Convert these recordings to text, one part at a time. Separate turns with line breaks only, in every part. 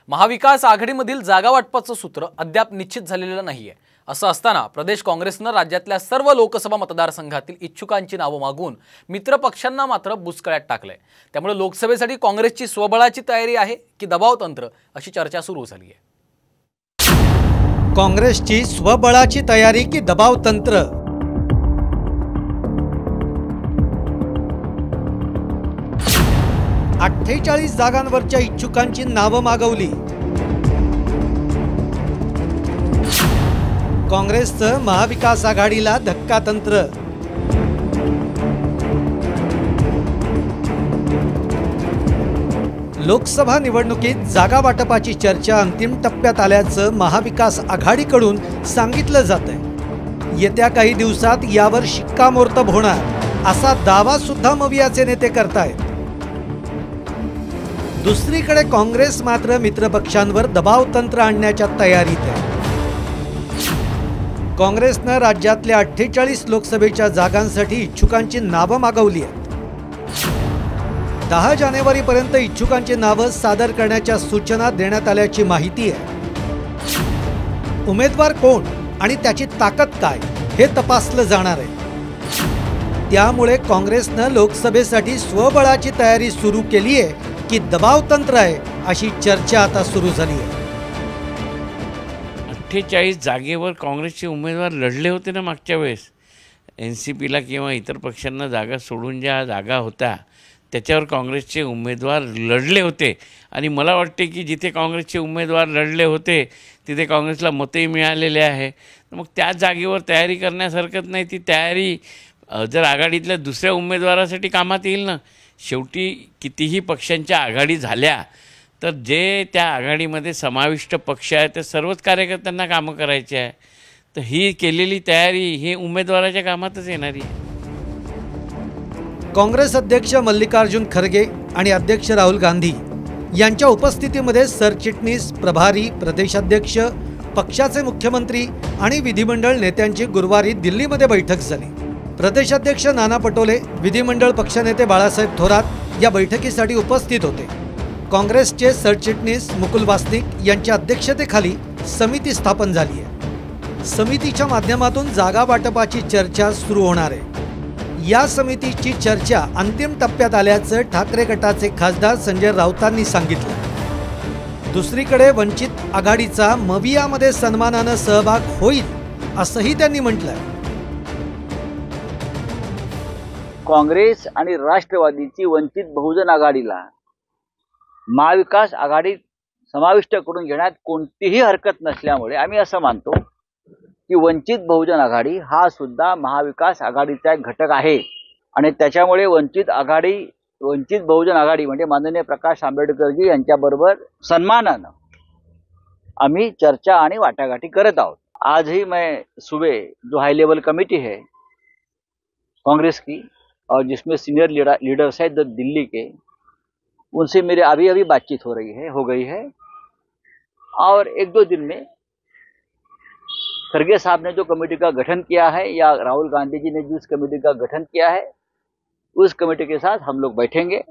महाविकास आघाडीमधील जागा वाटपाचं सूत्र अद्याप निश्चित झालेलं नाहीये। असं असताना प्रदेश काँग्रेसने राज्यातल्या सर्व लोकसभा मतदारसंघातील इच्छुकांची नावं मागून मित्र पक्षांना मात्र बुचकळ्यात टाकलंय। त्यामुळे लोकसभेसाठी काँग्रेसची स्वबळाची तयारी आहे की दबाव तंत्र अशी चर्चा सुरू झाली आहे।
काँग्रेसची स्वबळाची तयारी की दबाव तंत्र? अठ्ठेचाळीस जागांवरच्या इच्छुकांची नावं मागवली। काँग्रेसचं महाविकास आघाडीला धक्का तंत्र। लोकसभा निवडणुकीत जागा वाटपाची चर्चा अंतिम टप्प्यात आल्याचं महाविकास आघाडीकडून सांगितलं जातंय। येत्या काही दिवसात यावर शिक्कामोर्तब होणार असा दावा सुद्धा मवियाचे नेते करतायत। दुसरीकडे काँग्रेस मात्र मित्रपक्षांवर दबाव तंत्र आणण्याच्या तयारीत आहे। काँग्रेसने राज्यातल्या 48 लोकसभेच्या जागांसाठी इच्छुकांची नावं मागवली आहेत। 10 जानेवारीपर्यंत इच्छुकांची नावं सादर करण्याच्या सूचना देण्यात आल्याची माहिती आहे। उमेदवार कोण आणि त्याची ताकद काय हे तपासलं जाणार आहे। त्यामुळे काँग्रेसने लोकसभेसाठी स्वबळाची तयारी सुरू केली आहे की दबाव तंत्र आहे अशी चर्चा आता सुरू झाली आहे।
48 जागेवर काँग्रेसचे उमेदवार लढले होते ना मागच्या वेळेस। NCPला किंवा इतर पक्षांना जागा सोडून ज्या जागा होत्या त्याच्यावर काँग्रेसचे उमेदवार लढले होते आणि मला वाटते की जिथे काँग्रेसचे उमेदवार लढले होते तिथे काँग्रेसला मतही मिळालेले आहे। मग त्या जागेवर तयारी करण्यास हरकत नाही। ती तयारी जर आघाडीतल्या दुसऱ्या उमेदवारासाठी कामात येईल ना। शेवटी कितीही पक्षांच्या आघाडी झाल्या तर जे त्या आघाडीमध्ये समाविष्ट पक्ष आहेत त्या सर्वच कार्यकर्त्यांना कामं करायची आहे। तर ही केलेली तयारी ही उमेदवाराच्या कामातच येणारी आहे।
काँग्रेस अध्यक्ष मल्लिकार्जुन खरगे आणि अध्यक्ष राहुल गांधी यांच्या उपस्थितीमध्ये सरचिटणीस, प्रभारी, प्रदेशाध्यक्ष, पक्षाचे मुख्यमंत्री आणि विधिमंडळ नेत्यांची गुरुवारी दिल्लीमध्ये बैठक झाली। प्रदेशाध्यक्ष नाना पटोले, विधिमंडळ पक्षनेते बाळासाहेब थोरात या बैठकीसाठी उपस्थित होते। काँग्रेसचे सरचिटणीस मुकुल वासनिक यांच्या अध्यक्षतेखाली समिती स्थापन झाली आहे। समितीच्या माध्यमातून जागा वाटपाची चर्चा सुरू होणार आहे। या समितीची चर्चा अंतिम टप्प्यात आल्याचं ठाकरे गटाचे खासदार संजय राऊतांनी सांगितलं। दुसरीकडे वंचित आघाडीचा मवियामध्ये सन्मानानं सहभाग होईल असंही त्यांनी म्हटलंय।
काँग्रेस आणि राष्ट्रवादीची वंचित बहुजन आघाडीला महाविकास आघाडीत समाविष्ट करून घेण्यात कोणतीही हरकत नसल्यामुळे आम्ही असं मानतो की वंचित बहुजन आघाडी हा सुद्धा महाविकास आघाडीचा एक घटक आहे आणि त्याच्यामुळे वंचित बहुजन आघाडी म्हणजे माननीय प्रकाश आंबेडकरजी यांच्याबरोबर सन्मानानं आम्ही चर्चा आणि वाटाघाटी करत आहोत। आज ही मैं सुबह जो हाई लेवल कमेटी है कांग्रेस की और जिसमें सीनियर लीडर्स हैं दिल्ली के, उनसे मेरे अभी बातचीत हो गई है और 1-2 दिन में खरगे साहब ने जो कमेटी का गठन किया है या राहुल गांधी जी ने जिस कमेटी का गठन किया है उस कमेटी के साथ हम लोग बैठेंगे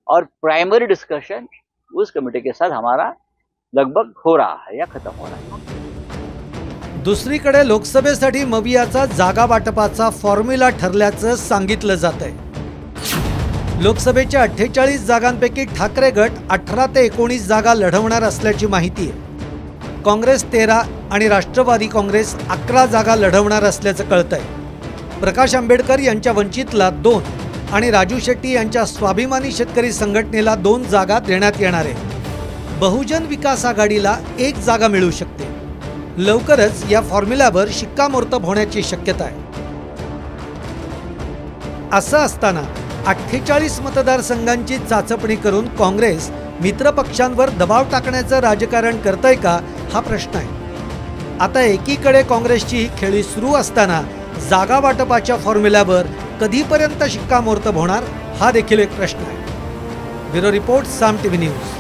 और प्राइमरी डिस्कशन उस कमेटी के साथ हमारा लगभग हो रहा है या खत्म हो रहा है।
दुसरीकडे लोकसभेसाठी मवियाचा जागा वाटपाचा फॉर्म्युला ठरल्याचं सांगितलं जातंय। लोकसभेच्या 48 जागांपैकी ठाकरे गट 18 ते 19 जागा लढवणार असल्याची माहिती आहे। काँग्रेस 13 आणि राष्ट्रवादी काँग्रेस 11 जागा लढवणार असल्याचं कळतंय। प्रकाश आंबेडकर यांच्या वंचितला 2 आणि राजू शेट्टी यांच्या स्वाभिमानी शेतकरी संघटनेला 2 जागा देण्यात येणार आहे। बहुजन विकास आघाडीला 1 जागा मिळू शकते। लवकरच या फॉर्म्युल्यावर शिक्कामोर्तब होण्याची शक्यता आहे। असं असताना 48 मतदारसंघांची चाचपणी करून काँग्रेस मित्रपक्षांवर दबाव टाकण्याचं राजकारण करतंय का हा प्रश्न आहे। आता एकीकडे काँग्रेसची ही खेळी सुरू असताना जागा वाटपाच्या फॉर्म्युल्यावर कधीपर्यंत शिक्कामोर्तब होणार हा देखील एक प्रश्न आहे। ब्युरो रिपोर्ट, साम टीव्ही न्यूज।